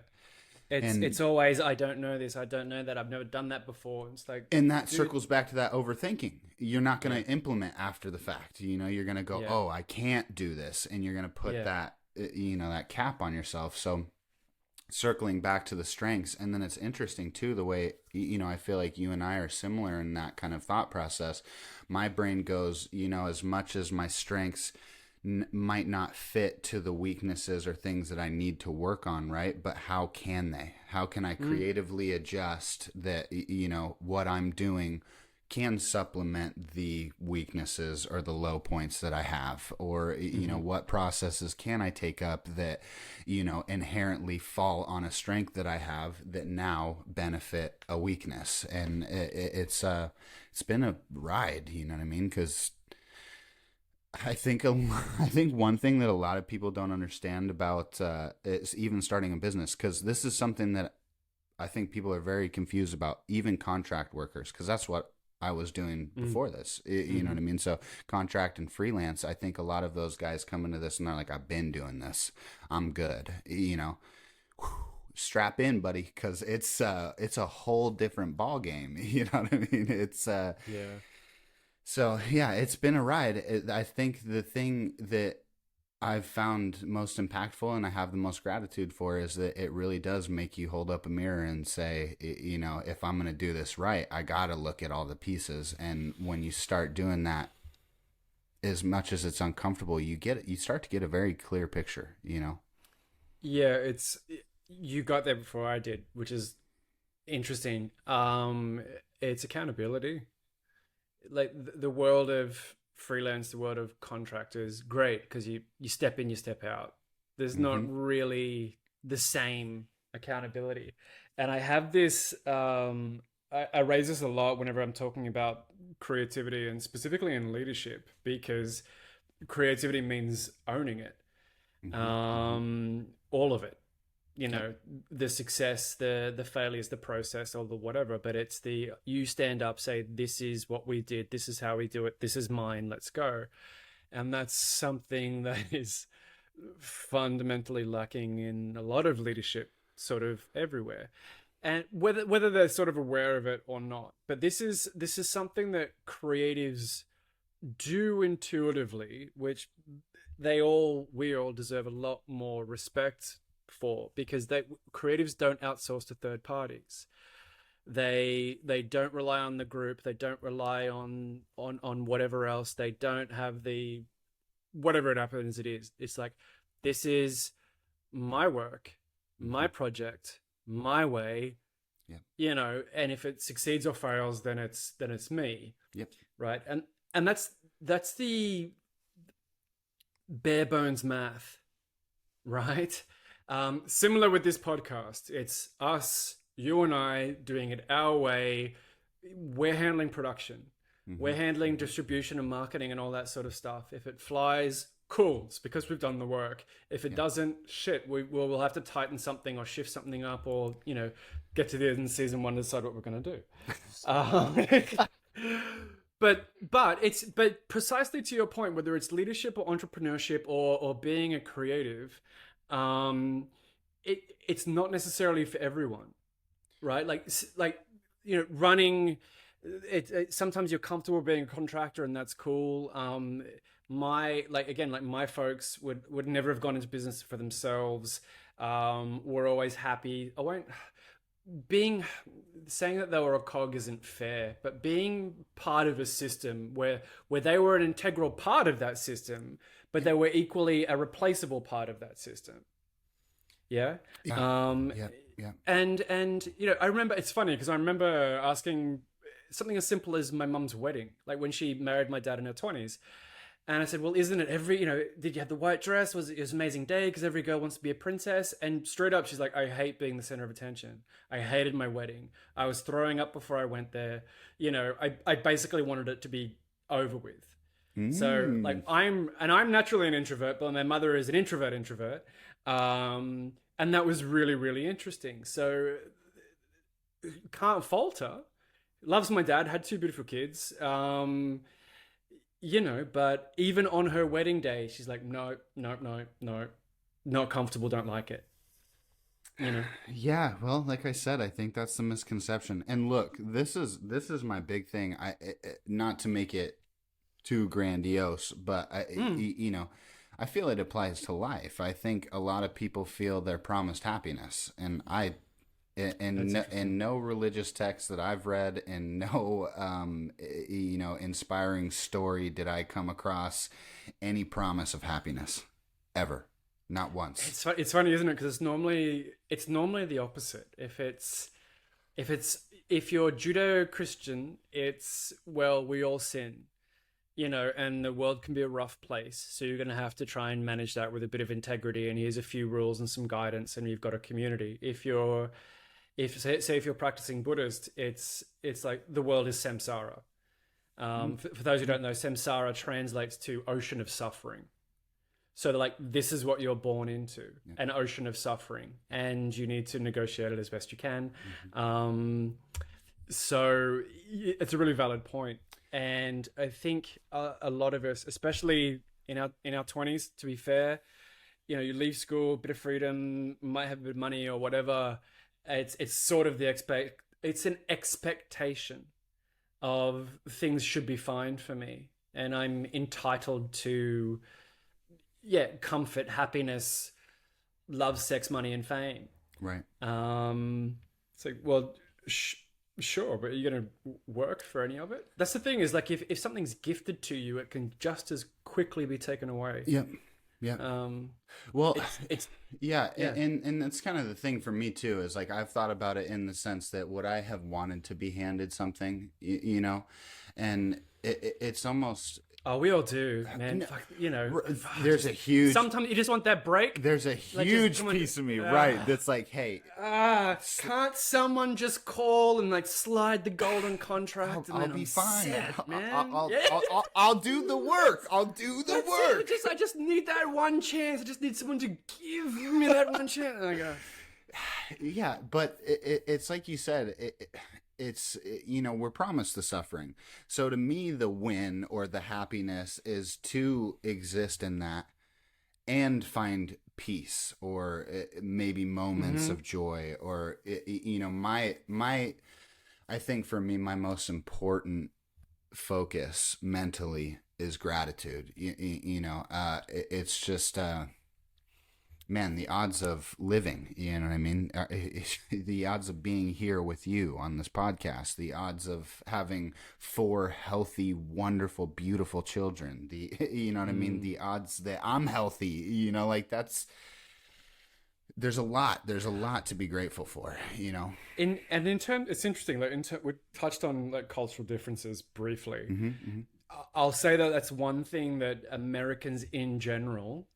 It's always, I don't know this, I don't know that, I've never done that before. It's like, and that circles back to that overthinking. You're not going to implement after the fact. You're going to go, oh, I can't do this, and you're going to put that, that cap on yourself. So circling back to the strengths, and then it's interesting too the way I feel like you and I are similar in that kind of thought process. My brain goes, as much as my strengths might not fit to the weaknesses or things that I need to work on, right? But how can they? How can I creatively adjust that, what I'm doing can supplement the weaknesses or the low points that I have, or what processes can I take up that inherently fall on a strength that I have that now benefit a weakness. And it's been a ride, you know what I mean? Because I think one thing that a lot of people don't understand about is even starting a business, because this is something that I think people are very confused about, even contract workers, because that's what I was doing before this. You know what I mean? So contract and freelance, I think a lot of those guys come into this and they're like, I've been doing this. I'm good. Strap in, buddy, because it's a whole different ball game. You know what I mean? Yeah. So yeah, it's been a ride. I think the thing that I've found most impactful and I have the most gratitude for is that it really does make you hold up a mirror and say, if I'm going to do this right, I got to look at all the pieces. And when you start doing that, as much as it's uncomfortable, you start to get a very clear picture. Yeah, you got there before I did, which is interesting. It's accountability. Like the world of freelance, the world of contractors, great, because you step in, you step out. There's not really the same accountability. And I have this I raise this a lot whenever I'm talking about creativity, and specifically in leadership, because creativity means owning it. All of it. The success, the failures, the process, or the whatever, but it's you stand up, say, this is what we did, this is how we do it, this is mine, let's go. And that's something that is fundamentally lacking in a lot of leadership, sort of everywhere. And whether they're sort of aware of it or not, but this is something that creatives do intuitively, which we all deserve a lot more respect for, because creatives don't outsource to third parties. They don't rely on the group. They don't rely on whatever else. They don't have the whatever it happens. It is. It's like, this is my work, my project, my way. Yep. And if it succeeds or fails, then it's me. Yep. Right. And that's the bare bones math, right? Similar with this podcast, it's us, you and I, doing it our way. We're handling production. We're handling distribution and marketing and all that sort of stuff. If it flies, cool. It's because we've done the work. If it doesn't, shit, we'll have to tighten something or shift something up, or, get to the end of season one and decide what we're going to do. But precisely to your point, whether it's leadership or entrepreneurship or being a creative, it's not necessarily for everyone, right? Like running. Sometimes you're comfortable being a contractor, and that's cool. My folks would never have gone into business for themselves. Were always happy. Saying that they were a cog isn't fair, but being part of a system where they were an integral part of that system, but they were equally a replaceable part of that system. Yeah. And I remember, it's funny because I remember asking something as simple as my mum's wedding, like when she married my dad in her 20s. And I said, well, isn't it did you have the white dress? Was it an amazing day because every girl wants to be a princess? And straight up, she's like, I hate being the center of attention. I hated my wedding. I was throwing up before I went there. I basically wanted it to be over with. So like I'm naturally an introvert, but my mother is an introvert. And that was really, really interesting. So can't fault her. Loves my dad, had two beautiful kids. But even on her wedding day, she's like, no, not comfortable, don't like it. Yeah, well, like I said, I think that's the misconception. And look, this is my big thing. Not to make it too grandiose, but I feel it applies to life. I think a lot of people feel they're promised happiness, and I in no religious text that I've read, and no, inspiring story did I come across any promise of happiness ever. Not once. It's funny, isn't it? Because it's normally the opposite. If you're Judeo-Christian, it's, well, we all sin, and the world can be a rough place. So you're going to have to try and manage that with a bit of integrity. And here's a few rules and some guidance, and you've got a community. If you're practicing Buddhist, it's like the world is samsara. For those who don't know, samsara translates to ocean of suffering. So they're like, this is what you're born into, an ocean of suffering, and you need to negotiate it as best you can. So it's a really valid point. And I think a lot of us, especially in our 20s, to be fair, you leave school, a bit of freedom, might have a bit of money or whatever. It's sort of it's an expectation of things should be fine for me. And I'm entitled to, comfort, happiness, love, sex, money, and fame. Right. It's like, well, sure, but are you going to work for any of it? That's the thing, is like, if something's gifted to you, it can just as quickly be taken away. Yeah. Well, and that's kind of the thing for me too, is like, I've thought about it in the sense that would I have wanted to be handed something, and it's almost... Oh, we all do, man. There's a huge... Sometimes you just want that break. There's a huge piece of me, right, that's like, hey... can't someone just call and, like, slide the golden contract? I'll be fine. Set, man. I'll do the work. I'll do the work. I just need that one chance. I just need someone to give me that one chance. And I go... Yeah, but it's like you said... It's, we're promised the suffering. So to me, the win or the happiness is to exist in that and find peace, or maybe moments of joy, or, I think for me, my most important focus mentally is gratitude. It's just, man, the odds of living, you know what I mean? The odds of being here with you on this podcast, the odds of having 4 healthy, wonderful, beautiful children, you know what I mean? The odds that I'm healthy, there's a lot to be grateful for, In terms, it's interesting, like, we touched on, like, cultural differences briefly. I'll say that that's one thing that Americans in general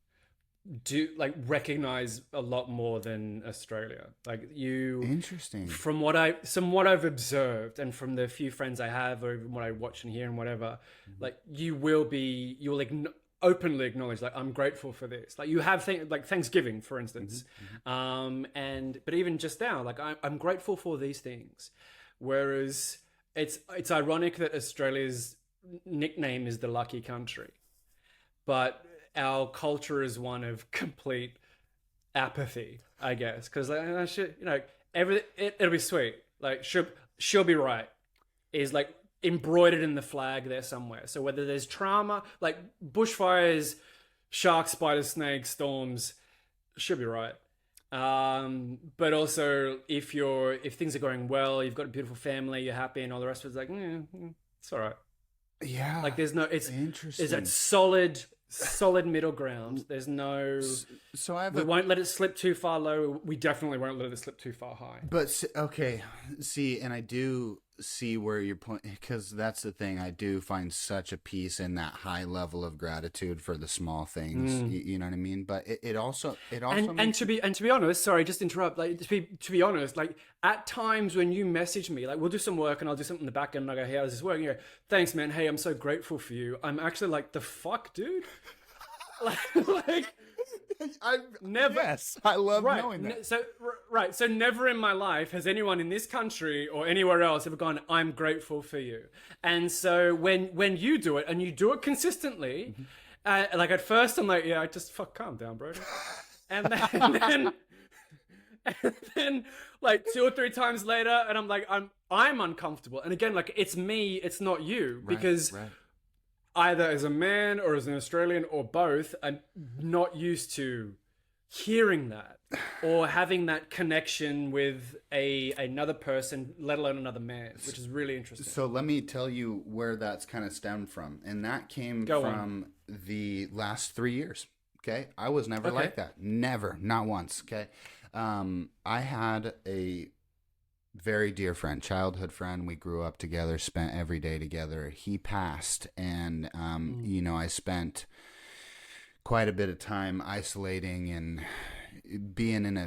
do, like, recognize a lot more than Australia. Like, interesting, from what I've observed, and from the few friends I have, or even what I watch and hear and whatever, like, you'll openly acknowledge, like, I'm grateful for this. Like, you have things like Thanksgiving, for instance, but even just now, like, I'm grateful for these things. Whereas it's ironic that Australia's nickname is the lucky country, but our culture is one of complete apathy, I guess, because, like, it'll be sweet. Like, she'll be right is, like, embroidered in the flag there somewhere. So whether there's trauma, like bushfires, sharks, spiders, snakes, storms, she'll be right. But also, if things are going well, you've got a beautiful family, you're happy, and all the rest of it's like, it's all right. Yeah, like, there's no, interesting. There's that solid middle ground. There's no... So we won't let it slip too far low. We definitely won't let it slip too far high. But, okay, see, and I do see where you're pointing, because that's the thing. I do find such a peace in that high level of gratitude for the small things. You know what I mean? But it also and to be honest, sorry, just interrupt. Like, to be honest, like, at times when you message me, like, we'll do some work and I'll do something in the back end, and I go, hey, how's this working? You go, thanks, man. Hey, I'm so grateful for you. I'm actually like, the fuck, dude? like I've never. Yes, I love knowing that. So never in my life has anyone in this country or anywhere else ever gone, I'm grateful for you. And so when you do it, and you do it consistently, like, at first I'm like, yeah, I just calm down, bro. And then like 2 or 3 times later, and I'm like, I'm uncomfortable. And again, like, it's me, it's not you, because either as a man or as an Australian or both, I'm not used to hearing that or having that connection with another person, let alone another man, which is really interesting. So let me tell you where that's kind of stemmed from. And that came Go on. from the last 3 years. Okay. I was never Okay. like that. Never. Not once. Okay. I had a very dear friend, childhood friend. We grew up together, spent every day together. He passed. And, I spent quite a bit of time isolating and being in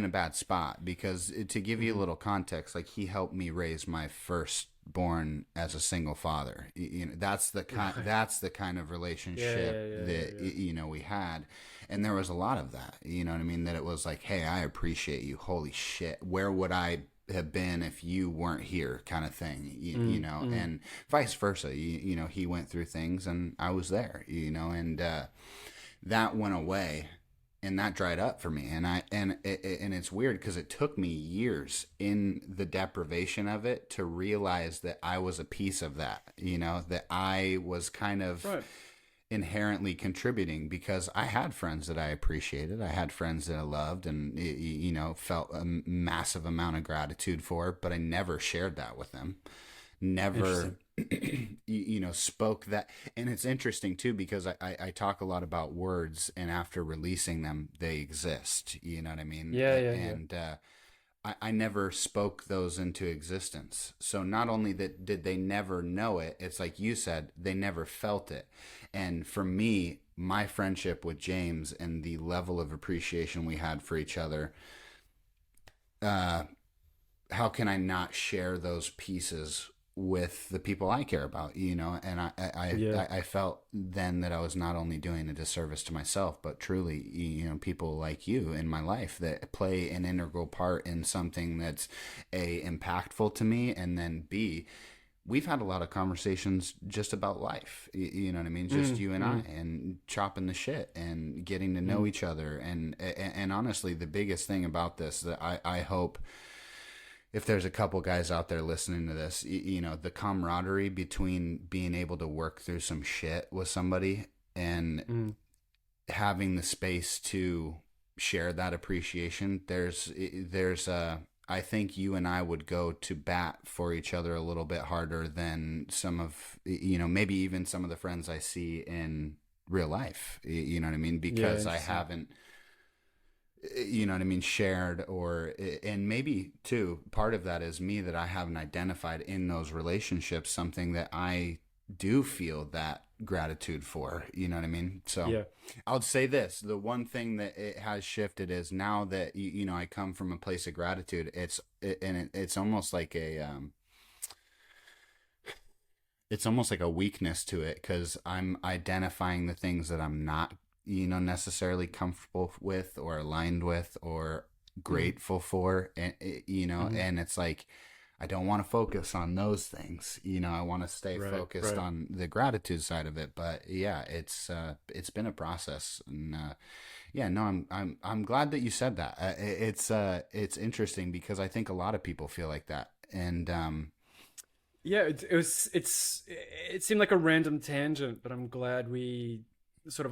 a bad spot, because to give you a little context, like, he helped me raise my firstborn as a single father. That's the kind of relationship that we had. And there was a lot of that, you know what I mean, that it was like, hey, I appreciate you, holy shit, where would I have been if you weren't here, kind of thing, and vice versa. He went through things and I was there, and that went away, and that dried up for me. And it's weird because it took me years in the deprivation of it to realize that I was a piece of that, that I was kind of Right. inherently contributing, because I had friends that I appreciated. I had friends that I loved and, felt a massive amount of gratitude for, but I never shared that with them. Never, spoke that. And it's interesting too, because I talk a lot about words, and after releasing them, they exist. You know what I mean? And I never spoke those into existence. So not only that did they never know it, it's like you said, they never felt it. And for me, my friendship with James and the level of appreciation we had for each other, how can I not share those pieces with the people I care about, and I felt then that I was not only doing a disservice to myself, but truly, people like you in my life that play an integral part in something that's impactful to me. And then B, we've had a lot of conversations just about life, you know what I mean? Just you and I, and chopping the shit and getting to know each other. And honestly, the biggest thing about this that I hope, if there's a couple guys out there listening to this, the camaraderie between being able to work through some shit with somebody and having the space to share that appreciation. I think you and I would go to bat for each other a little bit harder than some of, maybe even some of the friends I see in real life, you know what I mean? Because I haven't, shared, and maybe too, part of that is me, that I haven't identified in those relationships something that I do feel that gratitude for, you know what I mean? So I'll say this, the one thing that it has shifted is now that, I come from a place of gratitude, it's almost like it's almost like a weakness to it, because I'm identifying the things that I'm not necessarily comfortable with or aligned with or grateful for. And, and it's like, I don't want to focus on those things. I want to stay focused on the gratitude side of it. But yeah, it's been a process. And, I'm glad that you said that. It's interesting, because I think a lot of people feel like that. And, it seemed like a random tangent, but I'm glad we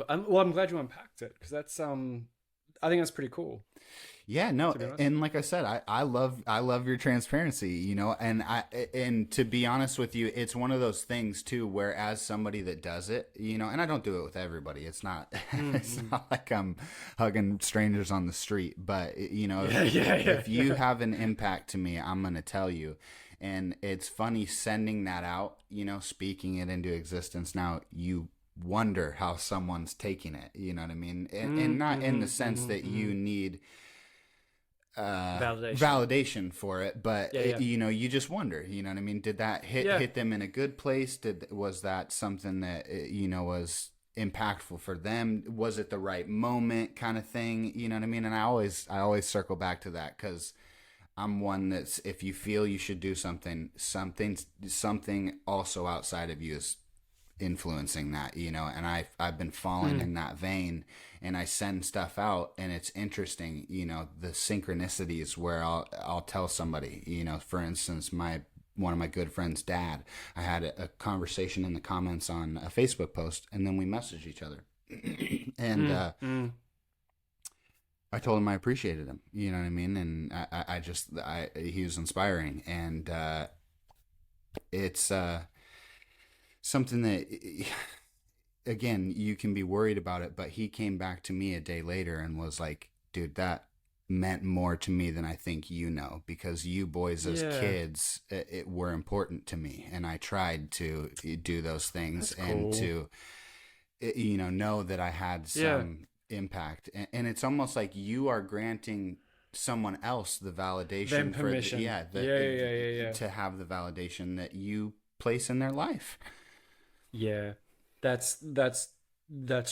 I'm glad you unpacked it, because that's I think that's pretty cool. Yeah, no, and like I said, I love your transparency, and to be honest with you, it's one of those things too, where as somebody that does it, and I don't do it with everybody. It's not it's not like I'm hugging strangers on the street, but if you have an impact to me, I'm gonna tell you. And it's funny sending that out, speaking it into existence. Now you wonder how someone's taking it, you know what I mean? And not in the sense that you need validation for it, but you just wonder, you know what I mean? Did that hit them in a good place? Was that something that was impactful for them? Was it the right moment, kind of thing, you know what I mean? And I always circle back to that, because I'm one that's, if you feel you should do something also outside of you is influencing that, and I've been falling in that vein, and I send stuff out, and it's interesting, the synchronicities where I'll tell somebody, for instance, one of my good friends' dad, I had a conversation in the comments on a Facebook post, and then we messaged each other. And I told him I appreciated him. You know what I mean? And he was inspiring, and it's something that, again, you can be worried about it, but he came back to me a day later and was like, dude, that meant more to me than I think you know, because you boys as Yeah, kids were important to me, and I tried to do those things that's and cool. to know that I had Yeah, some impact, and it's almost like you are granting someone else the then validation for permission. Yeah, yeah, yeah, yeah, yeah. to have the validation that you place in their life. Yeah, that's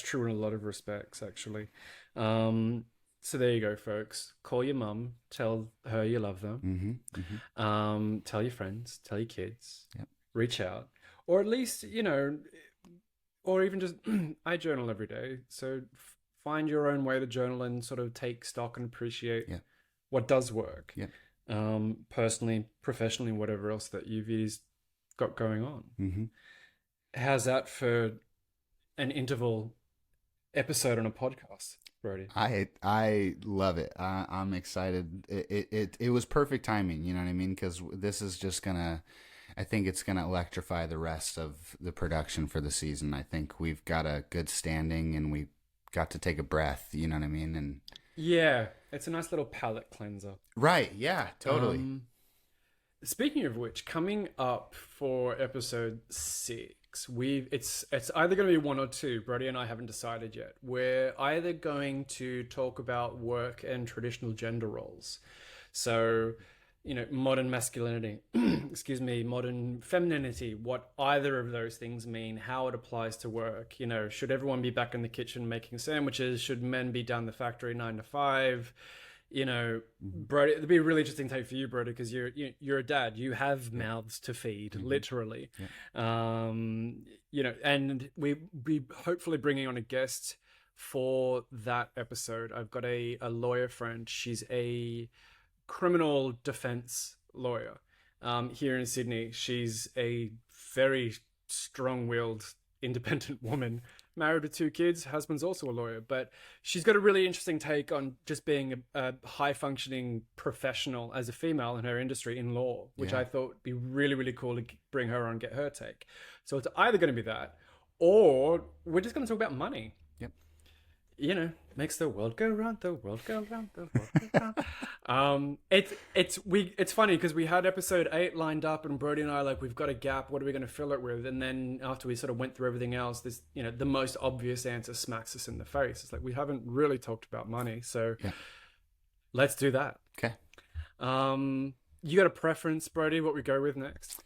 true in a lot of respects, actually. Um, so there you go, folks. Call your mum, tell her you love them. Mm-hmm. Mm-hmm. Tell your friends, tell your kids, Yep. reach out, or at least, or even just I journal every day. So find your own way to journal and sort of take stock and appreciate Yeah. what does work, Yeah. personally, professionally, whatever else that you've got going on. Mm-hmm. How's that for an interval episode on a podcast, Brody? I love it. I'm excited. It was perfect timing. You know what I mean? Because this is just gonna. I think it's gonna electrify the rest of the production for the season. I think we've got a good standing, and we got to take a breath. You know what I mean? And Yeah, it's a nice little palate cleanser. right, yeah, totally. Um, Speaking of which, coming up for episode 6, it's either going to be one or two. Brody and I haven't decided yet. We're either going to talk about work and traditional gender roles, so modern masculinity, excuse me, modern femininity, what either of those things mean, how it applies to work. Should everyone be back in the kitchen making sandwiches? Should men be down the factory 9 to 5? Mm-hmm. Brody, it'd be a really interesting take for you, Brody, because you're a dad. You have mouths to feed, Mm-hmm. literally. Yeah. And we be hopefully bringing on a guest for that episode. I've got a lawyer friend. She's a criminal defense lawyer here in Sydney. She's a very strong-willed, independent woman, married with 2 kids. Husband's also a lawyer, but she's got a really interesting take on just being a high-functioning professional as a female in her industry in law, which Yeah. I thought would be really, really cool to bring her on, get her take. So it's either going to be that, or we're just going to talk about money. Yep. Makes the world go round, the world go round, the world go round. It's funny because we had episode 8 lined up, and Brody and I we've got a gap. What are we going to fill it with? And then after we sort of went through everything else, this the most obvious answer smacks us in the face. It's like we haven't really talked about money, so Yeah. let's do that. Okay. You got a preference, Brody? What we go with next?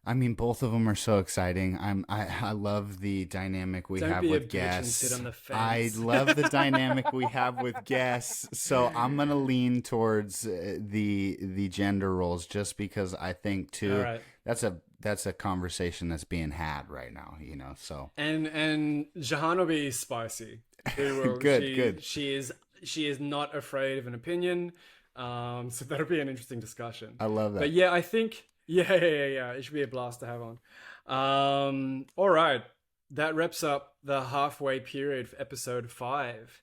I mean, both of them are so exciting. I love the dynamic we Don't have be a with bitch and guests. sit on the I fence. love the dynamic we have with guests. So I'm gonna lean towards the gender roles, just because I think too All right. that's a conversation that's being had right now. So And Jahan will be spicy. He will. Good, good. She is not afraid of an opinion. So that'll be an interesting discussion. I love that. But yeah, I think yeah. It should be a blast to have on. All right, that wraps up the halfway period for episode 5.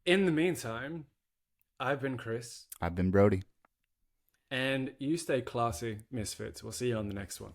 In the meantime, I've been Chris, I've been Brody. and you stay classy, Misfits. We'll see you on the next one.